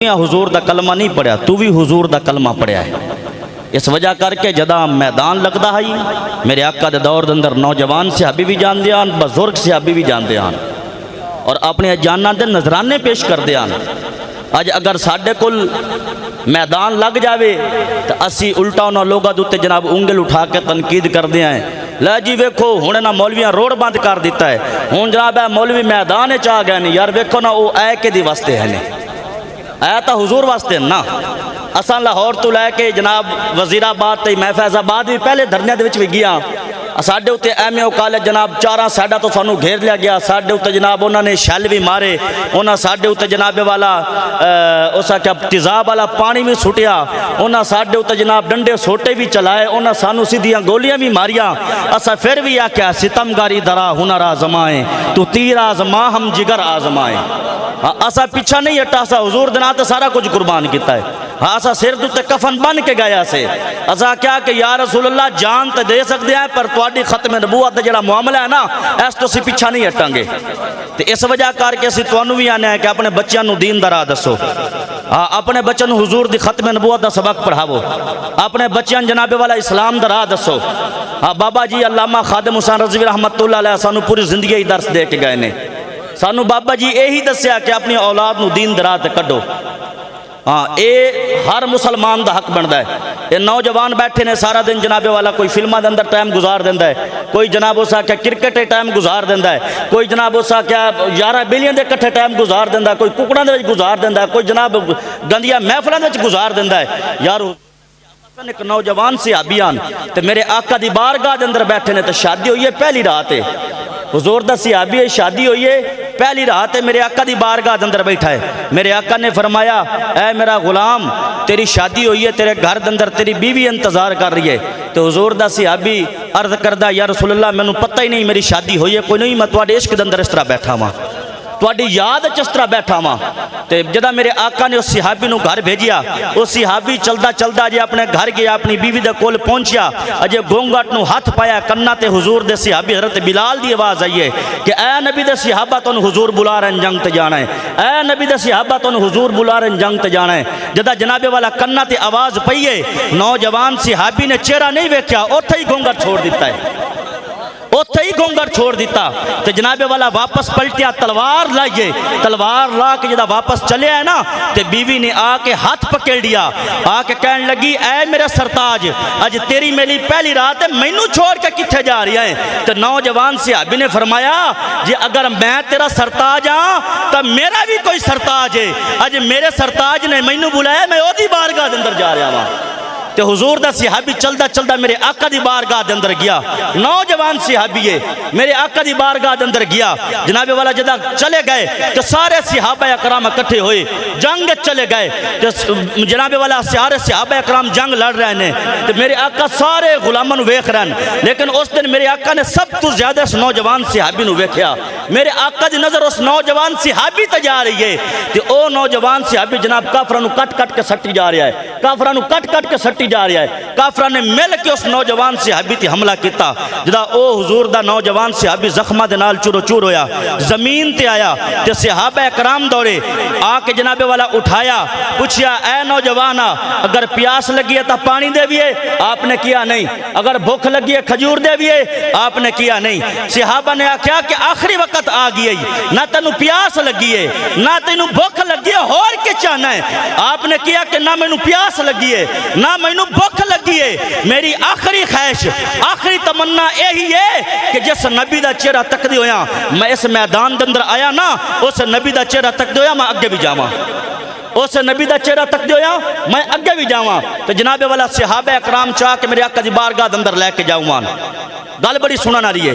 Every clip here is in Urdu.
حضور دا کلمہ نہیں پڑھیا، تو بھی حضور دا کلمہ پڑھیا ہے۔ اس وجہ کر کے جدا میدان لگدا ہے میرے آقا دے دور دے اندر نوجوان صحابی بھی جان دیان، بزرگ صحابی بھی جان دیان اور اپنے جاناں دے نظرانے پیش کر دیان۔ آج اگر ساڈے کل میدان لگ جاوے تو اسی الٹا انہاں لوگاں دے تے جناب انگل اٹھا کے تنقید کر دیا ہیں، لے جی ویکھو ہن نہ مولویاں روڈ بند کر دیتا ہے، ہن جناب مولوی میدان وچ آ گئے نہیں، یار ویکھو نا او اے کے دی واسطے ہے نہیں، اے تا حضور واسطے نا۔ اساں لاہور تو لے کے جناب وزیر آباد تے میں فیض آباد بھی پہلے دھرنے دے وچ وی گیا، ساڈے اوتے ایم اے او کالج جناب 4 سائڈاں تو سانوں گھیر لیا گیا، ساڈے اوتے جناب انہاں نے شیل بھی مارے، انہاں ساڈے اوتے جناب والا اسا کیا تیزاب والا پانی بھی سٹیا، انہاں ساڈے اوتے جناب ڈنڈے سوٹے بھی چلائے، انہاں سانوں سیدھیاں گولیاں بھی ماریاں، اسا پھر بھی آکھیا ستمگاری درا ہنر آزمائیں تو تیر آزما ہم جگر آزمائیں۔ اسا پیچھا نہیں ہٹا، اسا حضور دے نام تے سارا کچھ قربان کیتا ہے، اسا سر تے کفن بن کے گیا سے، اسا کیا کہ یا رسول اللہ جان تے دے سکتے ہیں پر تواڈی ختم نبوت دا جڑا معاملہ ہے نا اس تو اسی پیچھا نہیں ہٹاں گے۔ تے اس وجہ کر کے اسی تانوں بھی آنے ہیں کہ اپنے بچیاں نو دین دا راہ دسو، اپنے بچیاں نو حضور دی ختم نبوت دا سبق پڑھاو، اپنے بچیاں جناب والا اسلام دا راہ دسو۔ بابا جی علامہ خادم حسین رضوی رحمت اللہ علیہ سانو پوری زندگی درس دے کے گئے نے، سانو بابا جی یہی دسیا کہ اپنی اولاد نو دین دا راہ تے کڈو۔ اے ہر مسلمان دا حق بندا ہے۔ یہ نوجوان بیٹھے نے سارا دن جناب والا کوئی فلمہ دے اندر ٹائم گزار دیندا ہے، کوئی جناب اسا کیا کرکٹ ٹائم گزار دیندا ہے، کوئی جناب اسا کیا 11 بیلیاں دے کٹھے ٹائم گزار دیندا ہے، کوئی ککڑاں دے وچ گزار دیندا ہے، کوئی جناب گندیاں محفلاں دے وچ گزار دیندا ہے۔ یار ایک نوجوان صحابیان تے میرے آقا دی بارگاہ دے اندر بیٹھے نے تے شادی ہوئی ہے پہلی رات ہے، حضور دا صحابی ہے، شادی ہوئی ہے پہلی رات ہے، میرے آقا دی بارگاہ دے اندر بیٹھا ہے، میرے آقا نے فرمایا اے میرا غلام تیری شادی ہوئی ہے، تیرے گھر دے اندر تیری بیوی انتظار کر رہی ہے۔ تو حضور دا صحابی عرض کردہ یا رسول اللہ میں نے پتہ ہی نہیں میری شادی ہوئی ہے، کوئی نہیں میں تواڈے عشق دے اندر اس طرح بیٹھا ہاں، تواڈی یاد اس طرح بیٹھا ہاں۔ تے جدا میرے آقا نے اس صحابی نو گھر بھیجیا، اس صحابی چلدا چلدا جے اپنے گھر گیا، اپنی بیوی دے کول پہنچیا، اجے گونگٹ نو ہاتھ پایا کنا تے حضور دے صحابی حضرت بلال دی آواز آئی ہے کہ اے نبی دے صحابہ تن حضور بلا رہے ہیں جنگ تے جانا ہے، اے نبی دے صحابہ تن حضور بلا رہے ہیں جنگ تے جانا ہے۔ جدا جناب والا کنا تے آواز پئی ہے، نوجوان صحابی نے چہرہ نہیں ویکھیا، اوتھے ہی گونگٹ چھوڑ دیتا ہے، اوتھے ہی گونگٹ چھوڑ دیتا۔ تو جناب والا واپس پلٹیا، تلوار لائیے، تلوار لا کے جدا واپس چلے آئے نا تے بیوی نے آ کے ہاتھ پکڑ لیا، آ کے کہنے لگی اے میرے سرتاج اج تیری میری پہلی رات ہے، مینوں چھوڑ کے کتھے جا رہی ہے؟ تو نوجوان صحابی نے فرمایا جی اگر میں تیرا سرتاج ہاں تو میرا بھی کوئی سرتاج ہے، اج میرے سرتاج نے مینوں بلایا، میں او دی بارگاہ دے اندر جا رہا ہاں۔ تے حضور دا صحابی چلدا چلدا میرے آقا دی بارگاہ دے اندر گیا، نوجوان صحابی ہے، میرے آقا دی بارگاہ دے اندر گیا، جناب والا جدا چلے گئے تو سارے صحابہ اکرام اکٹھے ہوئے، جنگ چلے گئے، جناب والا سارے صحابہ اکرام جنگ لڑ رہے ہیں، تو میرے آقا سارے غلاماں نو ویکھ رہے ہیں، لیکن اس دن میرے آقا نے سب تو زیادہ اس نوجوان صحابی نو ویکھیا، میرے آقا دی نظر اس نوجوان صحابی تے جا رہی ہے، تے او نوجوان صحابی جناب کافراں نو کٹ کٹ کے سٹی جا رہا ہے، کافراں نو کٹ کٹ کے سٹی جا رہا ہے، کافرہ نے مل کے اس نوجوان صحابی تے حملہ کیتا، جدا او حضور دا نوجوان صحابی زخمہ دے نال چورو چور ہویا، زمین تے آیا تے صحابہ اکرام دوڑے آ کے جناب والا اٹھایا، پوچھیا اے نوجوانا اگر پیاس لگی ہے تا پانی دے بھی ہے، آپ نے کیا نہیں، اگر بھوک لگی ہے کھجور دے بھی ہے، آپ نے کیا نہیں۔ صحابہ نے کہا کہ آخری وقت آ گئی ہے، نہ تینوں پیاس لگی ہے نہ تینوں بھوک لگی ہے، اور کے چاہنا ہے؟ آپ نے کیا کہ نہ مینوں پیاس لگی ہے نہ مینوں بھوک لگی ہے، میری آخری خواہش آخری تمنا یہی ہے کہ جس نبی دا چہرہ تک دی ہویا میں اس میدان دے اندر آیا نا، اس نبی دا چہرہ تک دی ہویا میں اگے بھی جاواں، اس نبی دا چہرہ تک دی ہویا میں اگے بھی جاواں۔ تو جناب والا صحابہ اکرام چاہ کے میرے آقا دی بارگاہ دے اندر لے کے جاؤں، گل بڑی سنن والی ہے،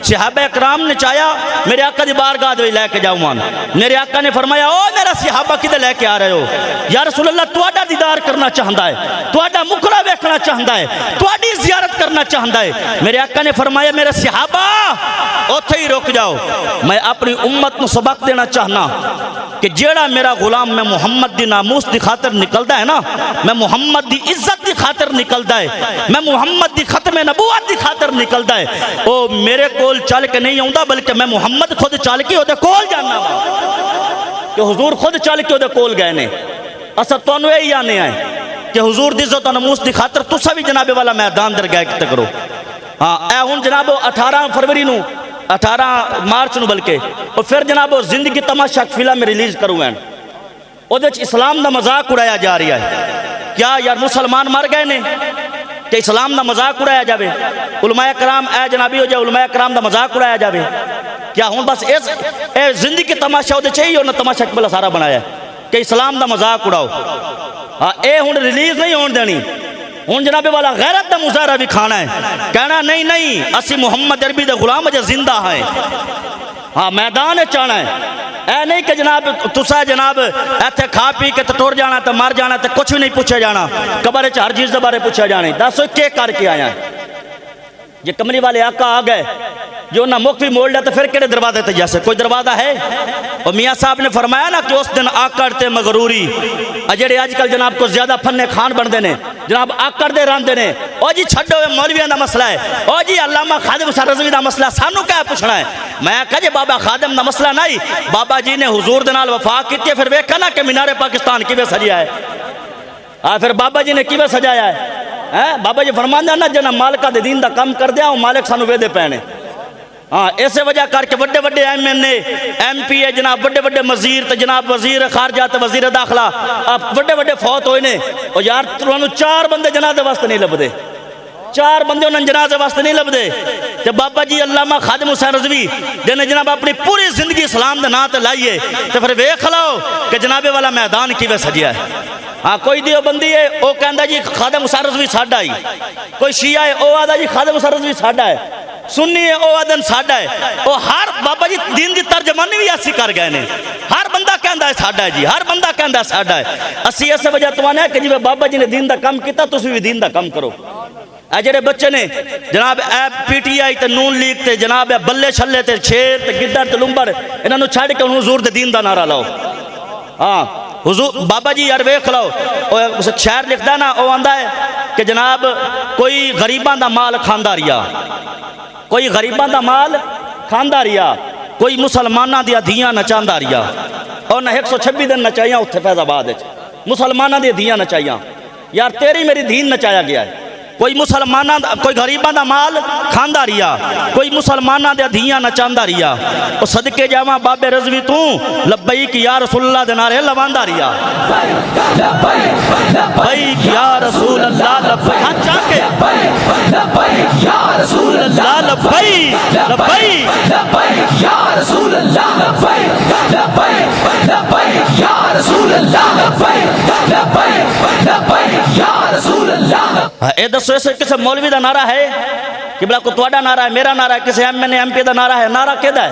صحابہ اکرام نے چاہیا میرے آقا دی بارگاہ دے لے کے جاؤں، میرے آقا نے فرمایا او میرا صحابہ کدے لے کے آ رہے ہو؟ یا رسول اللہ تواڈا دیدار کرنا چاہندا ہے، تواڈا مکھڑا ویکھنا چاہندا ہے، تواڈی زیارت کرنا چاہندا ہے۔ میرے آقا نے فرمایا میرے صحابہ اوتھے ہی رک جاؤ، میں اپنی امت نو سبق دینا چاہنا کہ جیڑا میرا غلام میں محمد دی ناموس دی خاطر نکلدا ہے نا، میں محمد دی عزت دی خاطر نکلدا ہے، میں محمد دی ختم نبوت دی خاطر نکلدا ہے، او میرے کول چل کے نہیں آوندا بلکہ میں محمد خود چل کے او دے کول جانا وا، کہ حضور خود چل کے او دے کول گئے نے۔ اصل تو انہوں یہی آنے آئے کہ حضور دی عزت و ناموس دی خاطر تسا بھی جناب والا میدان درگاہ کتے کرو. ہاں اے ہن جناب 18 فروری نو 18 مارچ نو بلکہ اور پھر جناب زندگی تماشا فلم میں ریلیز کروں ہیں او دے اسلام دا مذاق اڑایا جا رہا ہے. کیا یار مسلمان مر گئے نے کہ اسلام دا مذاق اڑایا جاوے؟ علماء کرام اے جنابی ہو جائے علماء کرام دا مذاق اڑایا جاوے؟ کیا ہوں بس اے زندگی تماشا دے چاہیے انہوں نے تماشا کبلا سارا بنایا ہے کہ اسلام دا مذاق اڑاؤ. اے ہوں ریلیز نہیں ہون دینی. ہوں جناب والا غیرت دا مظاہرہ بھی کھانا ہے کہنا نہیں نہیں اسی محمد عربی دے غلام جو زندہ ہیں. ہاں میدان چاہنا ہے. اے نہیں کہ جناب تسا جناب ایتھے کھا پی کے ٹر جانا تے مر جانا تے کچھ بھی نہیں پوچھا جانا قبر ہر چیز دے بارے پوچھا جانا. دسو کیا کر کے آیا ہے؟ یہ کملی والے آقا آ گئے جو انہاں مکھ بھی موڑ لیا تو پھر کہڑے دروازے تے جیسے کوئی دروازہ ہے؟ اور میاں صاحب نے فرمایا نا کہ اس دن آکڑ تے مغروری اجڑے آج کل جناب کو زیادہ فن خان بن دینے جناب آکڑ دے راندے نے او جی چھڑو مولویاں دا مسئلہ ہے او جی علامہ خادم حسین رضوی دا مسئلہ سانو کیا پوچھنا ہے. میں کہا جی بابا خادم دا مسئلہ نہیں بابا جی نے حضور دے نال وفا کیتی ہے پھر ویکھا نا کہ مینار پاکستان کیویں سجیا ہے. پھر بابا جی نے کیویں سجایا ہے؟ بابا جی فرماندے نا جنا مالکہ دے دین دا کم کر دیا وہ مالک سانو ویدے پینے. ہاں اسے وجہ کر کے بڑے بڑے M N A M P A جناب بڑے بڑے وزیر تے جناب وزیر خارجہ تے وزیر داخلہ بڑے بڑے فوت ہوئے نے. اور یار ترانو 4 بندے جنازے واسطے نہیں لب دے 4 بندے انہوں جنازے واسطے نہیں لب دے. تے بابا جی علامہ خادم حسین رضوی جنہیں جناب اپنی پوری زندگی اسلام دے نام تے لائیے تے پھر ویکھ لاؤ کہ جناب والا میدان کیویں سجیا ہے. ہاں کوئی دیو بندی ہے او کہندا جی خادم حسین رضوی ساڈا ہی. کوئی شیعہ ہے او آدھا جی خادم حسین رضوی ساڈا ہے. سنی ہے او آدھن ساڈا ہے. او ہر بابا جی دین دی ترجمانی بھی ایسی کر گئے نے. ہر بندہ کہندا ہے ساڈا ہے جی ہر بندہ کہندا ہے ساڈا ہے. اسی اس وجہ تو آنے کہ جی بابا جی نے دین دا کم کیتا تسی بھی دین دا کم کرو. اے جڑے بچے نے جناب اے پی ٹی آئی تے نون لیگ تے جناب اے بلے چھلے تے شیر تے گدڑ تے لمبر انہاں نو چھڈ کے حضور دے دین دا نعرہ لاؤ. ہاں حضور بابا جی یار ویکھ لاؤ شعر لکھدا نا او آندا ہے کہ جناب کوئی غریباں دا مال کھاندا ریا کوئی غریباں دا مال کھاندا ریا کوئی مسلماناں دیا دھیاں نچاندا ریا. اور نہ 126 دن نچائیاں اتھے فیض آباد وچ مسلماناں دیا دھیاں نچائیاں. یار تیری میری دین نچایا گیا ہے. کوئی مسلماناں کوئی غریباں دا مال کھاندا ریا کوئی مسلماناں دے دھیاں نچاندا ریا. او صدقے جاواں بابے رضوی تو لبیک یا رسول اللہ دے نعرے لواندا ریا. لبیک یا رسول اللہ لبیک ہاں چاہ کے لبیک یا رسول اللہ لبیک لبیک لبیک یا رسول اللہ لبیک لبیک لبیک یا رسول اللہ لبیک لبیک لبیک یا رسول اللہ. اے دسو اسے کسی مولوی دا نعرہ ہے کہ بلا کو تواڈا نعرہ ہے میرا نعرہ ہے کسی M N A M P دا نعرہ ہے؟ نعرہ کیدا ہے؟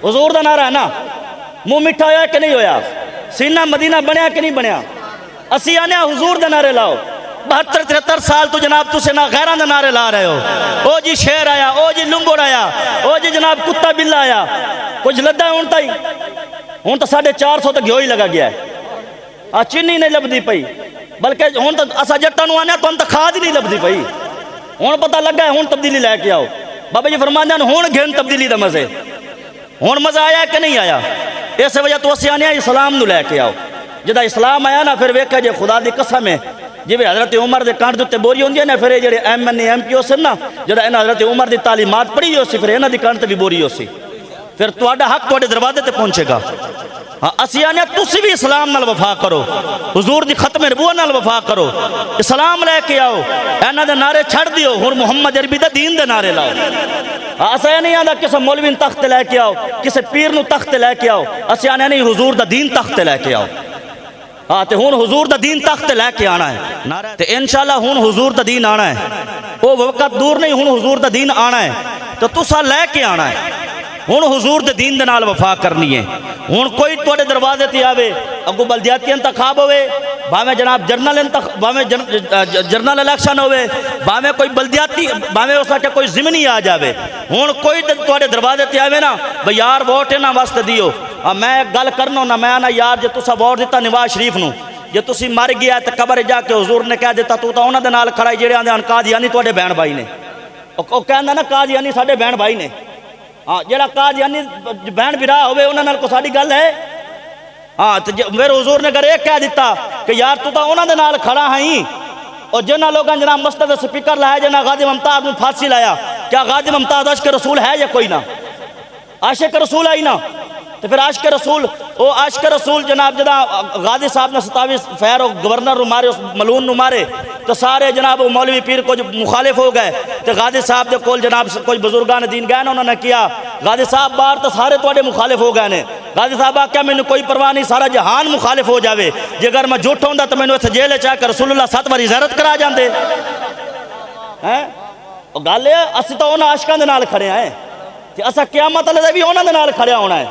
حضور دا نعرہ ہے نا. منہ میٹھا ہویا کہ نہیں ہویا؟ سینہ مدینہ بنیا کہ نہیں بنیا؟ اسی آنے حضور دے نعرے لاؤ. 72-73 سال تو جناب تسے نہ غیران دے نعرے لا رہے ہو. او جی شیر آیا او جی لنگوڑ آیا او جی جناب کتا بلا آیا کچھ لدہ ہے ہونتا ہی ہون تو 450 تک گھیو ہی لگا گیا ہے. چینی نہیں لبدی پئی بلکہ ہون تو اسا جٹا نو آنے تو ہم تو کھاد نہیں لبدی پئی. ہون پتہ لگا ہے ہون تبدیلی لے کے آؤ. بابا جی فرماندے ہیں ہون گھن تبدیلی دا مزے. ہون مزہ آیا کہ نہیں آیا؟ اس وجہ تو اسی آنے اسلام نو لے کے آؤ. جدا اسلام آیا نا پھر ویکھا جے خدا دی قسم ہے جی حضرت عمر دے کانٹ دے بوری ہوندی ہے نا پھر جڑے M N A M P او سن نا جڑا انہاں حضرت عمر دی تعلیمات پڑھی ہو سی پھر انہاں دی کانٹ تے بھی بوری ہو سی پھر تہاڈا حق تہاڈے دروازے تے پہنچے گا. ہاں اسی آنے تسی بھی اسلام نال وفا کرو حضور دی ختم نبوت نال وفا کرو اسلام لے کے آؤ. انہاں دے نعرے چھڑ دیو ہن محمد عربی دے دین دے نعرے لاؤ. اسا نہیں آندا کسے مولوی نوں تخت لے کے آؤ کسے پیر نوں تخت لے کے آؤ. اسی آنے نہیں حضور دا دین تخت لے کے آؤ. ہاں تے ہن حضور دا دین تخت لے کے آنا ہے تے انشاءاللہ ہن حضور دا دین آنا ہے. او وقت دور نہیں ہن حضور دا دین آنا ہے تو تسا لے کے آنا ہے. ہن حضور دے دین دے نال وفا کرنی ہے. ہن کوئی تواڈے دروازے تے آوے اگو بلدیاتی انتخاب ہوئے بھاویں جناب جنرل الیکشن ہوئے بھاویں کوئی بلدیاتی بھاویں اس وقت کوئی ضمنی آ جاوے ہن کوئی تواڈے دروازے تے آوے نا بھئی یار ووٹ انہاں واسطے دیو. میں گل کرنا نا میں آنا یار جے تسا ووٹ دیتا نواز شریف نو جے تسی مر گیا تے قبر جا کے حضور نے کہہ دیتا تو انہاں دے نال کھڑا ہے جڑے آندے قادیانی تواڈے بہن بھائی نے. او کہندا نا قادیانی ساڈے بہن بھائی نے. ہاں جڑا قادیانی بہن بھرا ہوئے انہاں نال کو ساڈی گل ہے ہاں تو میرے حضور نے اگر ایک کہہ دیتا کہ یار تو انہوں نے نال کھڑا ہیں اور جنہ لوگوں جناب مسجد سپیکر لایا جنہ غازی ممتاز میں پھانسی لایا، کیا غازی ممتاز عاشق رسول ہے یا کوئی نہ؟ عاشق رسول ہے ہی نہ، تو پھر عاشق رسول وہ عاشق رسول جناب غازی صاحب نے 27 فیر و گورنر نو مارے، اس ملون نو مارے، تو سارے جناب مولوی پیر کو جو مخالف ہو گئے، تو غازی صاحب دے کول جناب کوئی بزرگان دین گئے نا، انہوں نے کیا غازی صاحب بار تو سارے توڑے مخالف ہو گئے نے، غازی صاحب آکیا میں نے کوئی پرواہ نہیں، سارا جہان مخالف ہو جاوے، جے اگر میں جھوٹا ہوں تو میں نے جیل چاہ کر رسول اللہ 7 باری زیارت کرا جاندے ہیں۔ گل ہے اسی تو انہاں عاشقاں دے نال کھڑے ہیں، تے اسا قیامت والے دن بھی انہاں دے نال کھڑیا ہونا ہے،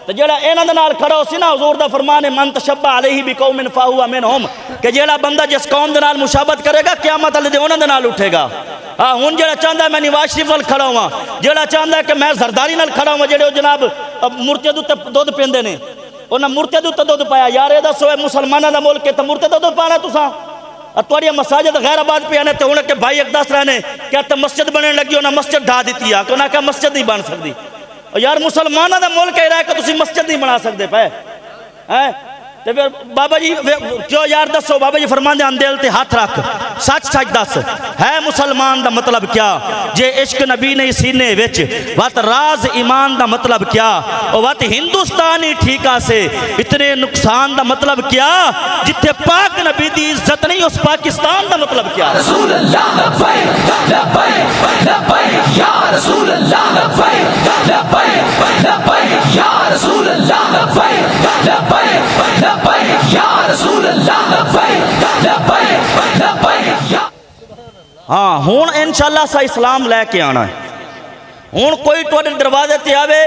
تو جیڑا انہاں دے نال کھڑا ہو سی نا، حضور دا فرمان ہے من تشبہ علیہ بقوم فہو منہم، کہ جیڑا بندہ جس قوم دے نال مشابہت کرے گا قیامت والے دن انہاں دے نال اٹھے گا۔ ہاں ہن جیڑا چاہندا ہے میں نواز شریف نال کھڑا ہواں، جیڑا چاہندا ہے کہ میں زرداری نال کھڑا ہواں، جیڑے جناب مورتیاں دے اوتے دودھ پیندے نے، انہاں مورتیاں دے اوتے دودھ پایا، یار اے دسو اے مسلماناں دا ملک ہے تے مورتے دودھ پانا تساں؟ توڑی مساجد غیر آباد پہ آنے تے ہونے کہ بھائی ایک دس رہنے کیا تے مسجد بننے لگی انہاں مسجد ڈھا دیتی ہے کہ انہاں کہا مسجد نہیں بن سکتی، یار مسلمانہ دا ملک کہہ رہا ہے کہ تسی مسجد نہیں بنا سکتے پہ تے پھر بابا جی کیوں یار دسو، بابا جی فرمان دے اندیل تے ہاتھ رکھ، سچ سچ دس ہے مسلمان دا مطلب کیا، جے عشق نبی نہیں سینے وچ وات راز ایمان دا مطلب کیا، اور وات ہندوستانی ٹھیکا سے اتنے نقصان دا مطلب کیا، جتھے پاک نبی دی عزت نہیں اس پاکستان دا مطلب کیا؟ رسول اللہ لبیک لبیک لبیک یا رسول اللہ لبیک لبیک لبیک یا رسول اللہ لبیک لبیک لبیک یا رسول اللہ لبیک لبیک لبیک یا۔ ہاں ہون انشاءاللہ سا اسلام لے کے آنا ہے، ہون کوئی توڑے دروازے تے آوے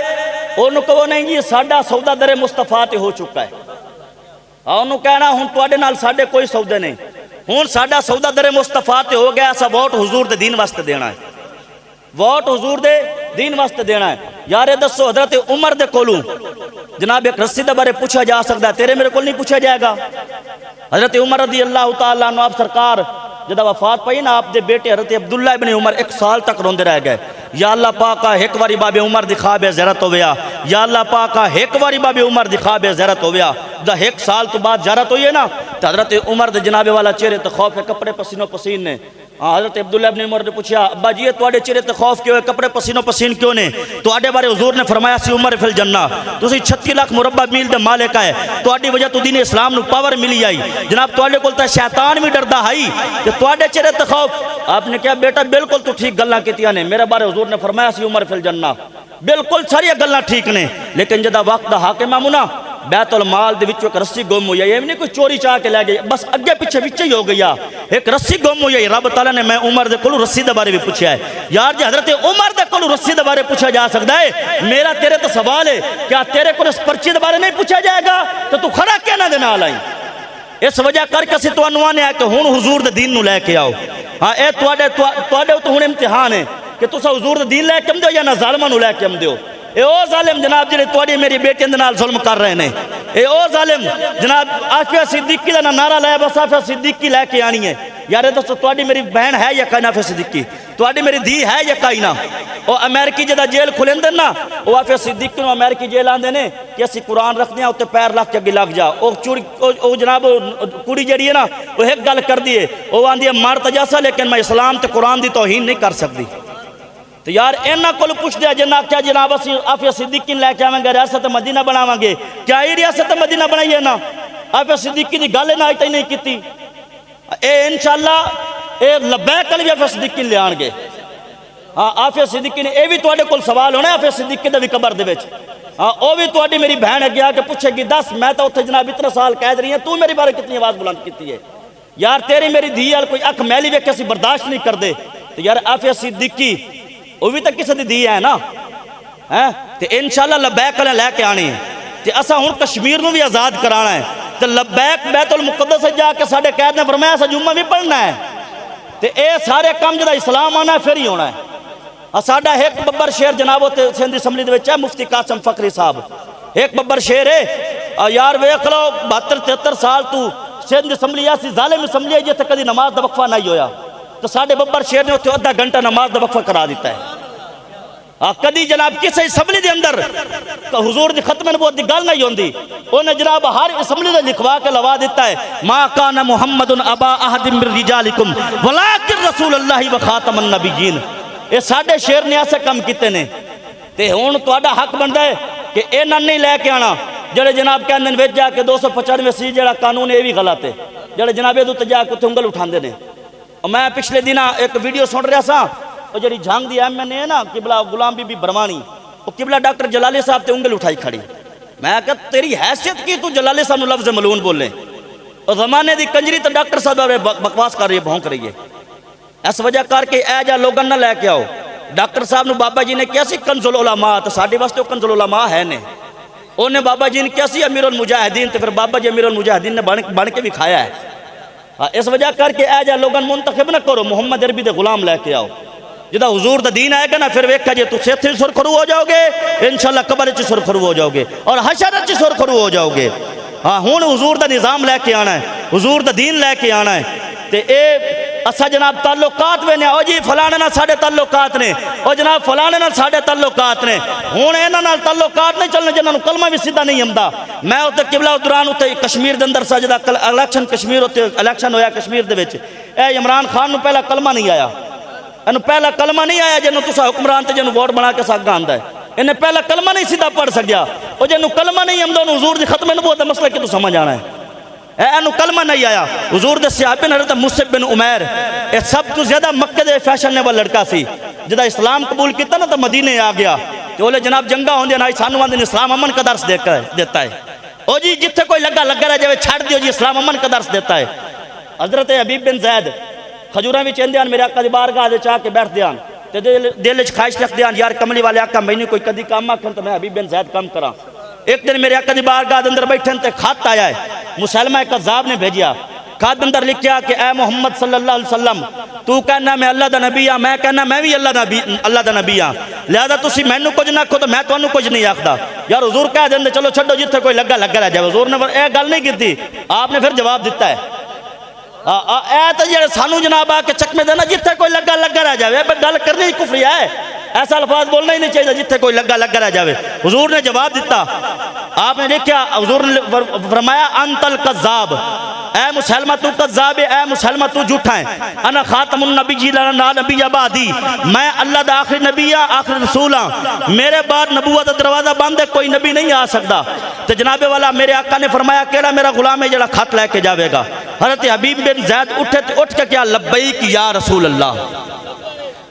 انہوں کہو نہیں جی ساڑھا سودا در مصطفیٰ تے ہو چکا ہے، انہوں کہنا ہون توڑے نال ساڑھے کوئی سودے نہیں، ہون ساڑھا سودا در مصطفیٰ تے ہو گیا، ایسا ووٹ حضور دے دین واسطے دینا ہے، ووٹ حضور دے دین واسطے دینا ہے۔ یارے دسو حضرت عمر دے کولوں جناب ایک رسی دے بارے پوچھا جا سکتا ہے، تیرے میرے کول نہیں پوچھا جائے گا؟ حضرت عمر رضی اللہ تعالیٰ عنہ آپ سرکار جدہ وفات پائی نا، آپ دے بیٹے حضرت عبداللہ ابن عمر 1 سال تک روندے رہ گئے، یا اللہ پاکا ایک واری باب عمر دی خواب زیارت ہویا، یا اللہ پاکا ایک واری باب عمر دی خواب زیارت ہویا، دا 1 سال تو بعد زیارت ہوئی ہے نا، تو حضرت عمر دے جناب والا چہرے تے خوف ہے، کپڑے پسینوں پسین نے۔ حضرت عبداللہ ابن عمر نے پوچھا ابا جی تواڈے چہرے تے خوف کیوں ہے، کپڑے پسینوں پسین کیوں نے؟ تواڈے بارے حضور نے فرمایا سی عمر فی الجنہ، تسی 36 لاکھ مربع میل دے مالک ہے، تواڈی وجہ تو دین اسلام نو پاور ملی آئی، جناب تواڈے کول تے شیطان بھی ڈردا ہے کہ تواڈے چہرے تے خوف۔ آپ نے کہا بیٹا بالکل تو ٹھیک گلاں کیتیاں نے، میرے بارے حضور نے فرمایا سی عمر فی الجنہ، بالکل ساری گلاں ٹھیک نے، لیکن جدا وقت دا حاکم آمنا بیت المال دے وچوں ایک رسی گم ہوئی ہے، یہ نہیں کوئی چوری چاہ کے لے گئی، بس اگے پیچھے وچے ہی ہو گیا، ایک رسی گم ہوئی ہے۔ رب تعالیٰ نے میں عمر دے کولوں رسی دے بارے بھی پوچھا ہے، یار جی حضرت عمر دے کولوں رسی دے بارے پوچھا جا سکتا ہے، میرا تیرے تو سوال ہے کیا تیرے کو اس پرچی دے بارے نہیں پوچھا جائے گا تو تو کھڑا کہنا دے نال آئی؟ اس وجہ کر کے تو انوانے ہے کہ ہون حضور دے دین نو لے کے آؤ، ہاں اے تواڈے تو ہون امتحان ہے کہ تسا حضور دے دین لے کے آمدے ہو یا نہ ظالماں نو لے کے آمدے ہو۔ اے او ظالم جناب جڑے تواڈی میری بیٹی دے نال ظلم کر رہے نے، اے او ظالم جناب عافیہ صدیقی دا نعرہ لایا بس عافیہ صدیقی لے کے آنی ہے، یار دوستو تواڈی میری بہن ہے یا کائنا عافیہ صدیقی، تواڈی میری دھی ہے یا کائنا؟ او امریکی جدا جیل کھلن دے نا، او عافیہ صدیقی نو امریکی جیل آندے نے کہ اسی قرآن رکھ دیاں اوتے پیر رکھ کے اگے لگ جا، او جناب کڑی جڑی ہے نا وہ ایک گل کر دیے، او آندی ہے مار تجاسا لیکن میں اسلام تے قرآن دی توہین نہیں کر سکتی۔ تو یار اینا کل پوچھ دیا جنہ کیا جناب اسی عافیہ صدیقی لے کے آویں گے ریاست مدینہ بناواں گے، کیا یہ ریاست مدینہ بنائی ہے نا؟ عافیہ صدیقی دی گل نہ آئی نہیں کیتی، اے انشاءاللہ اے لبیک علی عافیہ صدیقی لے آن گے۔ ہاں عافیہ صدیقی نے اے بھی تواڈے کول سوال ہونا ہے عافیہ صدیقی دا بھی قبر دے وچ، ہاں او بھی تواڈی میری بہن اگے آ کے پوچھے گی دس میں تو اوتھے جناب اتنے سال قید رہی ہیں تو میری بارے کتنی آواز بلند کیتی ہے، یار تیری میری دھی وال کوئی اکھ میلی ویکھ کے اسی برداشت نہیں کردے، تو یار عافیہ صدیقی وہ بھی تک کسی دی ہے نا، تو انشاءاللہ لبیک علیہ لے کے آنی ہے، تو اسا ہون کشمیر نو بھی آزاد کرانا ہے، تو لبیک بیت المقدس جا کے ساڑھے قید نے فرمایا سا جمعہ بھی پڑھنا ہے، تو اے سارے کام جدا اسلام آنا ہے پھر ہی ہونا ہے۔ ساڑھا ایک ببر شیر جناب سندھ اسمبلی دے وچ ہے مفتی قاسم فقری صاحب، ایک ببر شیر ہے، یار ویکھ لو 72-73 سال تو سندھ اسمبلی ایسی ظالم اسمبلی ہے جتے کدی نماز دا وقفہ نہیں ہویا، تو ساڑھے ببر شیر نے اتنے 1/2 گھنٹہ نماز دا وقفہ کرا دیتا ہے، کدی جناب کسی اسمبلی دے اندر حضور دی ختم نبوت دی گل نہیں ہوندی، انہیں جناب ہر اسمبلی دے لکھوا کے لوا دیتا ہے ما کان محمد ابا احد من رجالکم ولکن رسول اللہ و خاتم النبیین۔ یہ ساڈے شیر نے ایسے کم کیتے نے تے ہن تہاڈا حق بندا ہے کہ انہاں نہیں لے کے آنا جڑے جناب کہندے نے وچ جا کے 295 جڑا قانون ہے یہ بھی غلط ہے، جڑے جناب یہ تے جا کے انگل اٹھاندے نے۔ اور میں پچھلے دن ایک ویڈیو سن رہا سا، وہ جڑی جھانگ دی ایم این اے ہے نا قبلہ غلام بی بی برمانی، وہ قبلہ ڈاکٹر جلالی صاحب تے انگل اٹھائی کھڑی۔ میں کہا تیری حیثیت کی تو جلالی صاحب نو لفظ ملعون بولے، اور زمانے دی کنجری تے ڈاکٹر صاحب بکواس کر رہی ہے، بھونک رہی ہے۔ اس وجہ کر کے اے جا لوگن نہ لے کے آؤ۔ ڈاکٹر صاحب نو بابا جی نے کیا سی کنز العلماء، تو ساڈے واسطے کنز العلماء ہے نے۔ انہیں بابا جی نے کیا سی امیر المجاہدین، تو پھر بابا جی امیر المجاہدین نے بن کے بھی کھایا ہے۔ اس وجہ کر کے اے جا لوگن منتخب نہ کرو، محمد عربی دے غلام لے کے آؤ۔ جدہ حضور دا دین آئے گا نا پھر ویکھا جی تو سیتھی سرخرو ہو جاؤ گے، انشاءاللہ قبر چ سرخرو ہو جاؤ گے اور حشر چ سرخرو ہو جاؤ گے۔ ہاں ہون حضور دا نظام لے کے آنا ہے، حضور دا دین لے کے آنا ہے۔ تے اے اسا جناب تعلقات میں نے او جی فلانے نال ساڈے تعلقات نے، او جناب فلانے نال ساڈے تعلقات نے، ہن انہاں نال تعلقات نہیں چلنے جنہاں نوں کلمہ بھی سیدھا نہیں آندا۔ میں اوتے قبلہ دوران اوتے کشمیر دے اندر سجدہ الیکشن کشمیر اوتے الیکشن ہویا کشمیر دے وچ، اے عمران خان نوں پہلا کلمہ نہیں آیا، انہوں پہلا کلمہ نہیں آیا جنہوں تسا حکمران تے جنہوں ووٹ بنا کے ساگا آندا ہے، انہیں پہلا کلمہ نہیں سیدھا پڑھ سکیا، اور جنہوں کلمہ نہیں آمدا انہوں حضور دی ختم نبوت دا مسئلہ کی تو سمجھ آنا ہے۔ انہوں کلمہ نہیں آیا، حضور دے صحابی نے حضرت مصعب بن عمیر، اے سب تو زیادہ مکہ دے فیشن نےبل لڑکا سی، جدہ اسلام قبول کیتا نا تو مدینے آ گیا، کہ بولے جناب جنگا ہوندے نا سانو آندے اسلام امن کا درس دیتا ہے۔ او جی جتھے کوئی لگا رہ جائے چھڑ دیو جی اسلام امن کا درس دیتا ہے۔ حضرت حبیب بن زید کھجوراں وچ اندے میرے آقا دی بارگاہ دے چاہ کے بیٹھ دیاں تے دل وچ خواہش رکھ دیاں یار کملی والے آقا مینوں کوئی کدی کام آکھن تے میں حبیب بن زید کام کراں۔ ایک دن میرے آقا دی بارگاہ دے اندر بیٹھن تے خط آیا ہے، مسلمہ کذاب نے بھیجیا، خط اندر لکھیا کہ اے محمد صلی اللہ علیہ وسلم تو کہنا میں اللہ دا نبی ہاں، میں کہنا میں بھی اللہ دا نبی ہاں، لہذا تسی مینوں کچھ نہ کہو تو میں تانوں کچھ نہیں آکھدا۔ یار حضور کہہ دیندے چلو چھڈو جتھے کوئی لگا رہ جائے، حضور نے اے گل نہیں کیتی، آپ نے پھر جواب دیتا ہے۔ اے تو جڑے سانو جناب آ کے چکمے دینا جتھے کوئی لگا رہ جائے، گل کرنی ہی کفری ہے، ایسا الفاظ بولنا ہی نہیں چاہیے جتھے کوئی لگا رہ جائے۔ حضور نے جواب دیتا، آپ نے دیکھا حضور نے فرمایا انت الکذاب، اے مسلمہ تو کذاب ہے، اے مسلمہ تو جھوٹا ہے، انا خاتم النبی لا نبی بعدی، میں اللہ دا آخری نبی ہاں، آخری رسول ہاں، میرے بعد نبوت دا دروازہ بند ہے، کوئی نبی نہیں آ سکتا۔ تو جناب والا میرے آقا نے فرمایا کیڑا میرا غلام ہے جڑا خط لے کے جاوے گا؟ حضرت حبیب بن زید اٹھ کے کیا لبیک یا رسول اللہ،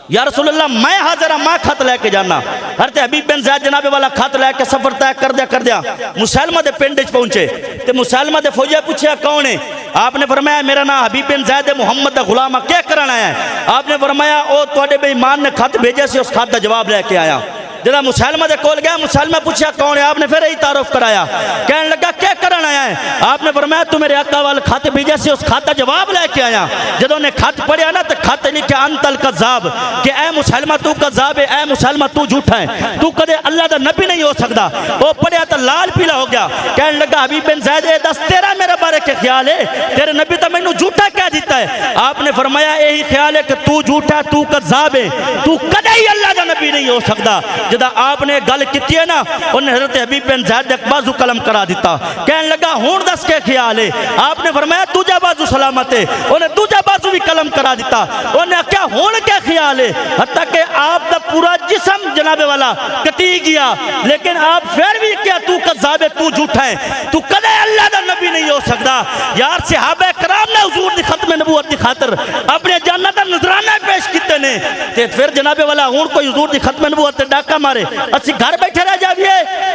یا رسول اللہ میں حاضر ہوں، میں خط لے کے جانا۔ حضرت حبیب بن زید جناب والا خط لے کے سفر طے کر دیا مسلمہ دے پنڈ وچ پہنچے تے مسلمہ دے فوجی پوچھیا کون ہے؟ آپ نے فرمایا میرا نام حبیب بن زید محمد دا غلام کیا کرنا ہے؟ آپ نے فرمایا او تواڈے بے ایمان نے خط بھیجا سی، اس خط دا جواب لے کے آیا۔ جدہ مسلمہ دے کول گیا، مسلمہ پوچھا کون ہے؟ آپ نے پھر ہی تعارف کرایا، کہنے لگا کیا کرنا آیا ہے؟ آپ نے فرمایا تو میرے آقا وال خط بھیجا سی، اس خط دا جواب لے کے آیا۔ جدوں نے خط پڑھیا نا تو خط لکھا انت الکذاب، کہ اے مسلمہ تو کذاب ہے، اے مسلمہ تو جھوٹا ہے، تو کدے اللہ دا نبی نہیں ہو سکتا۔ وہ پڑھیا تو لال پیلا ہو گیا، کہنے لگا حبیب بن زید اے دس تیرا میرے بارے کے خیال ہے؟ تیرے نبی تو مینوں جھوٹا کہہ دیتا ہے۔ آپ نے فرمایا یہی خیال ہے کہ تو جھوٹا ہے، تو کذاب ہے، تو کدے ہی اللہ دا نبی نہیں ہو سکتا۔ جدہ آپ نے گل کیتی ہے نا، انہیں حضرت حبیب بن زید ایک بازو قلم کرا دیتا، کہنے لگا ہون دس کے خیال ہے؟ آپ نے فرمایا دوجا بازو سلامت ہے، انہیں دوجا بازو بھی قلم کرا دیتا، انہیں کیا ہون کے خیال ہے؟ حتیٰ کہ آپ دا پورا جسم جناب والا کٹی گیا، لیکن آپ پھر بھی کیا تو کذاب ہے، تو جھوٹا ہے، تو کدے اللہ دا نبی نہیں ہو سکتا۔ یار صحابہ کرام نے حضور دی ختم نبوت دی خاطر اپنے جنت دا نذرانہ پیش کیتے نے، تے پھر جناب والا ہون کوئی حضور دی ختم نبوت تے ڈاکہ مارے اسی گھر بیٹھے رہ جاویے،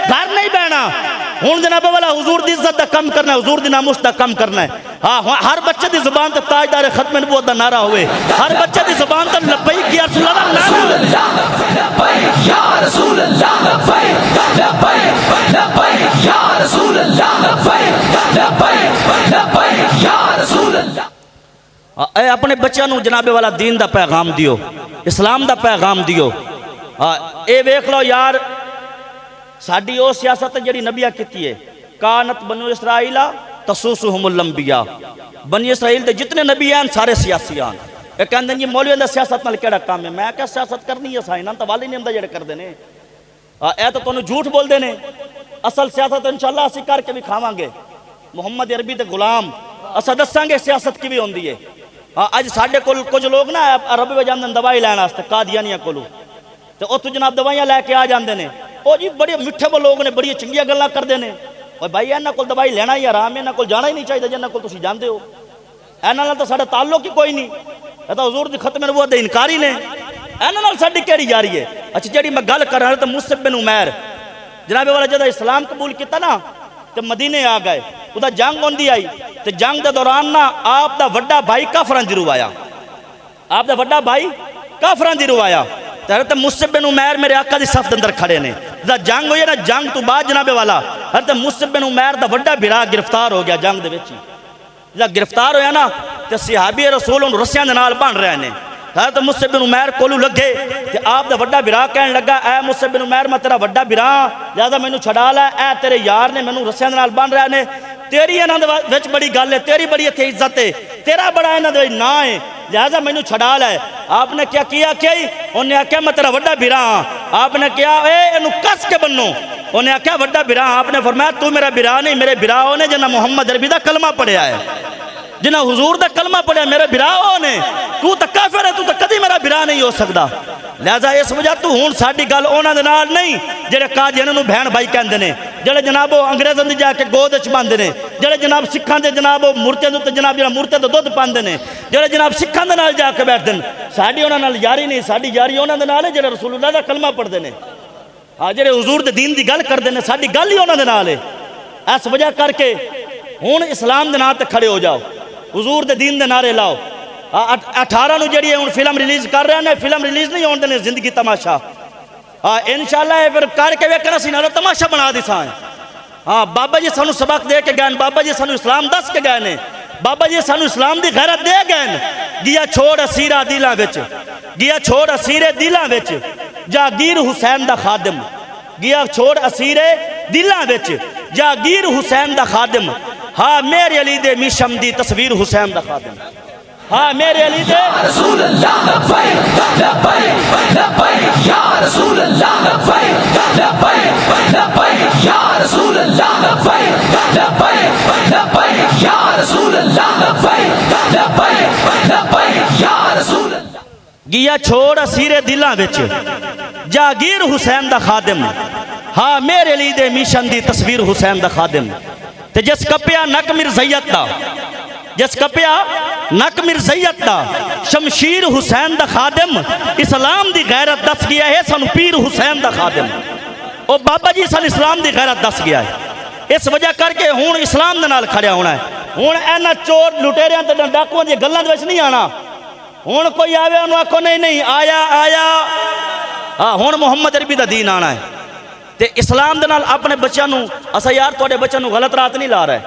گھر نہیں بہنا۔ ہون جناب والا حضور دی عزت دا کم کرنا ہے، حضور دی ناموس دا کم کرنا ہے۔ ہر بچے دی زبان تے تاجدار ختم نبوت دا نعرہ ہوئے، ہر بچے دی زبان تے لبیک یا رسول اللہ لبیک یا رسول اللہ لبیک لبیک لبیک یا رسول اللہ لبیک لبیک یا رسول اللہ۔ اے اپنے بچوں نو جناب والا دین دا پیغام دیو، اسلام دا پیغام دیو۔ اے ویکھ لو یار ساڈی او سیاست جڑی نبیہ کیتی ہے، کانت بنو اسرائیل تسوسہم الانبیاء، بنی اسرائیل دے جتنے نبی ہیں سارے سیاسی ہیں، یہ کہندے جی مولویوں دا سیاست نال کیڑا کام ہے؟ میں کہا سیاست کرنی ہے سائیں تو والی نہیں ہوندا جڑے کردے نے اے تو تانوں جھوٹ بول دے نے اصل سیاست انشاءاللہ اسی کر کے بھی کھاواں گے محمد عربی دے غلام اسا دساں گے سیاست کی بھی ہوندی ہے اج ساڈے کول کچھ لوگ نا عربی وجاندے دوائی لین واسطے قادیانیاں کولوں تے اوتھوں جناب دوائیاں لے کے آ جاندے نے او جی بڑے میٹھے وہ لوگ نے بڑی چنگیاں گلاں کردے نے اور بھائی انہاں کول دوائی لینا ہی حرام ہے انہاں کول جانا ہی نہیں چاہیے جنہاں کول تسی جاندے ہو انہاں نال تو ساڈا تعلق ہی کوئی نہیں اے تو حضور دی ختم نبوت دے انکاری نے انہاں نال ساڈی کیڑی یاری ہے اچھا جڑی میں گل کر رہا تے مصعب بن عمیر جناب والا جدوں اسلام قبول کیتا نا تے مدینے آ گئے ادا جنگ ہوندی آئی تے جنگ دے دوران نا آپ دا وڈا بھائی کافراں دی روح آیا آپ دا وڈا بھائی کافراں دی روح آیا تے حضرت مصعب بن عمیر میرے آقا دی صف دے اندر کھڑے نے جدوں جنگ ہوئی نا جنگ تو بعد جناب والا حضرت مصعب بن عمیر دا وڈا بھرا گرفتار ہو گیا جنگ دے وچ جدوں گرفتار ہویا نا تے صحابی رسول ان رسیاں دے نال بن رہے نے حضرت مصعب بن عمیر کولو لگے تے آپ دا وڈا بھرا کہن لگا اے مصعب بن عمیر میں تیرا وڈا بھرا لہذا مینوں چھڈا لے اے تیرے یار نے مینوں رسیاں دے نال بن رہے نے تیری انہاں دے وچ بڑی گل ہے تیری بڑی اتھے عزت ہے تیرا بڑا انہاں دے نا ہے لہذا مینوں چھڈا لے آپ نے کیا انہوں نے آکھیا میں تیرا وڈا بھرا ہاں آپ نے کیا اے اینوں کس کے بنو انہوں نے آکھیا وڈا بھرا آپ نے فرمایا تو میرا بھرا نہیں میرے بھرا نے جنہاں محمد عربی دا کلمہ پڑھیا ہے جنہاں حضور دا کلمہ پڑھیا میرے بھرا نے تو تا کافر ہے تو تا کدی میرا بھرا نہیں ہو سکدا لہذا اس وجہ تو ہون ساڈی گل انہاں دے نال نہیں جڑے قادیانیاں نوں بہن بھائی کہندے نے جڑے جناب انگریزاں دی جا کے گود وچ باندے نے جڑے جناب سکھاں دے جناب مورتے دے جناب جڑا مورتے تے دودھ پاندے نے جڑے جناب سکھاں دے نال جا کے بیٹھدے نے ساڈی انہاں نال یاری نہیں ساڈی یاری انہاں دے نال ہے جڑے رسول اللہ دا کلمہ پڑھدے نے ہاں جڑے حضور دے دین دی گل کردے نے ساڈی گل ہی انہاں دے نال ہے اس وجہ کر کے ہن اسلام دے نام تے کھڑے ہو جاؤ حضور دے دین دے نعرے لاؤ 18 نو جڑی ہن فلم ریلیز کر رہے ہیں فلم ریلیز نہیں ہون دے زندگی تماشا انشاءاللہ یہ پھر کر کے ویکھنا سی نالو تماشا بنا دیساں ہاں بابا جی سانو سبق دے کے گئے بابا جی سانو اسلام دس کے گئے نے بابا جی سانو اسلام دی غیرت دے گئے گیا چھوڑ اسیرہ دلاں وچ گیا چھوڑ اسیرے دلاں وچ جاگیر حسین دا خادم گیا چھوڑ اسیرے دلاں وچ جاگیر حسین دا خادم ہاں میرے علی دے میشم دی تصویر حسین دا خادم ہاں میرے علی دے رسول اللہ لبیک لبیک لبیک یا رسول اللہ لبیک لبیک لبیک یا رسول اللہ لبیک لبیک لبیک یا رسول اللہ لبیک لبیک لبیک یا رسول اللہ گیا چھوڑ اسیرے دلاں وچ جاگیر حسین دا خادم ہاں میرے علی دے میشن دی تصویر حسین دا خادم تے جس کپیا نک مرزیت دا جس کپیا نک مرزیت دا شمشیر حسین دا خادم اسلام دی غیرت دس گیا ہے سن پیر حسین دا خادم او بابا جی سن اسلام دی غیرت دس گیا ہے اس وجہ کر کے ہون اسلام دے نال کھڑیا ہونا ہے ہون اینا چور لٹیریاں تے ڈاکواں دی گلاں دے وچ نہیں آنا ہون کوئی آوے انہوں آکھو نہیں آیا ہون محمد عربی دا دین آنا ہے تے اسلام دے نال اپنے بچیاں نوں اسا یار تواڈے بچیاں نوں غلط رات نہیں لا رہے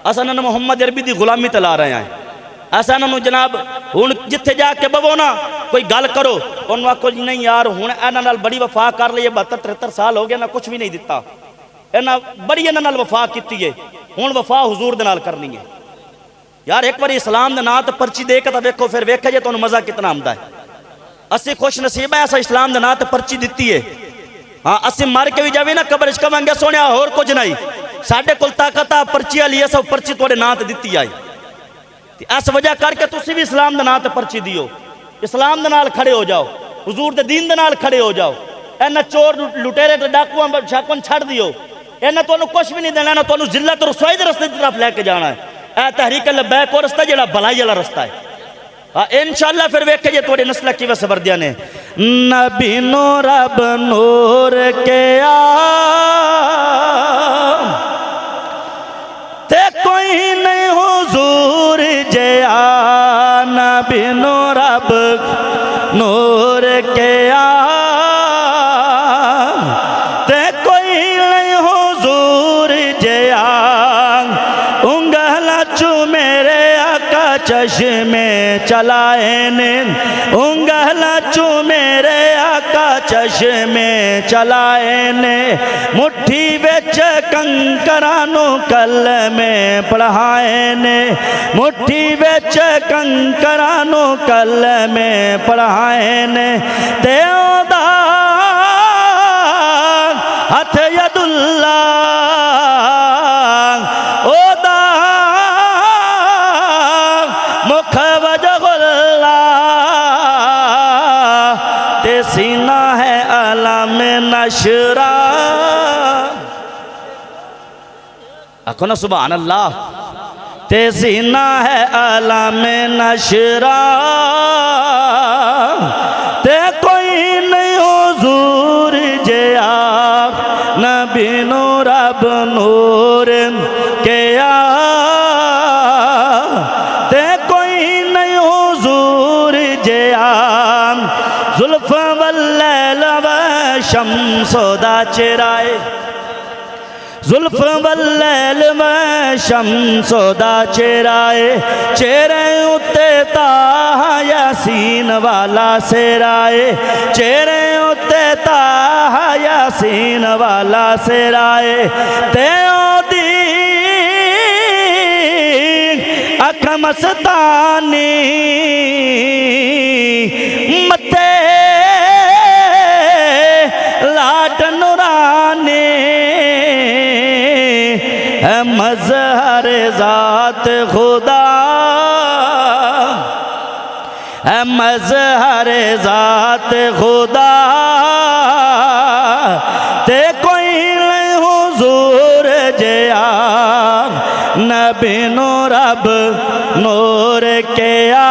اسا انہاں محمد عربی دی غلامی تے لا رہے ہیں ایسا انہوں جناب ہون جتھے جا کے ببو نا کوئی گل کرو انہوں آکھو جی نہیں یار ہون انہاں نال بڑی وفا کر لئے 72-73 سال ہو گیا نا کچھ بھی نہیں دیتا انہاں بڑی انہاں نال وفا کیتی ہے ہون وفا حضور دے نال کرنی ہے یار ایک باری اسلام دے نا تے پرچی دے کے تا ویکھو پھر ویکھے جے تانوں مزہ کتنا آندا ہے اسی خوش نصیب ہے ایسا اسلام دے نا تے پرچی دتی ہے ہاں اسی مار کے بھی جاوے نا قبر وچ کہاں گے سونیا اور کچھ نہیں ساڈے کول طاقت آ پرچی والی ایسا پرچی تواڈے نا تے دتی آئی اس وجہ کر کے تسی بھی اسلام دے نا تے پرچی دیو اسلام دے نال کھڑے ہو جاؤ حضور دے دین دے نال کھڑے ہو جاؤ اینا چور لٹیرے تے ڈاکواں شاکواں چھڑ دیو اینا تانوں کچھ بھی نہیں دینا اینا تانوں ذلت اور رسوائی دے رستے دی طرف لے کے جانا ہے اے تحریک لبیک وہ رستہ جڑا بھلائی والا رستہ ہے انشاءاللہ پھر ویکھے جے تواڈے نسلہ کی واسطے وردیاں نے نبی نو رب نور کے تے کوئی نہیں حضور جیا نبی نو رب نور کے تے کوئی نہیں حضور جیا انگلا چو میرے آقا چشمے چلائے نے انگل چو میرے آقا چشمے چلائے نے مٹھی وچ کنکرانو کلمے پڑھائے نے مٹھی وچ کنکرانو کلمے پڑھائے نے دیو دا ہتھ ید اللہ او دا مکھ وجہ اللہ تے سینہ ہے علم نشرہ آکھو نا سبحان اللہ تے سینہ ہے علم نشرہ تے کوئی نہیں حضور جیا نبی نور اب نور کیا تے کوئی نہیں حضور جیا زلف واللیل والشمس دا چرائے زلف واللیل والشمس دا چرائے چہرے اتے تاہا یاسین والا سرائے چہرے اتے تاہا یاسین والا سرائے تیو دی اکھ مستانی متے لاٹ نورانی ہے مظہر ذات خدا ہے مظہر ذات خدا تے کوئی نہیں حضور جیا نبی نور اب نور کیا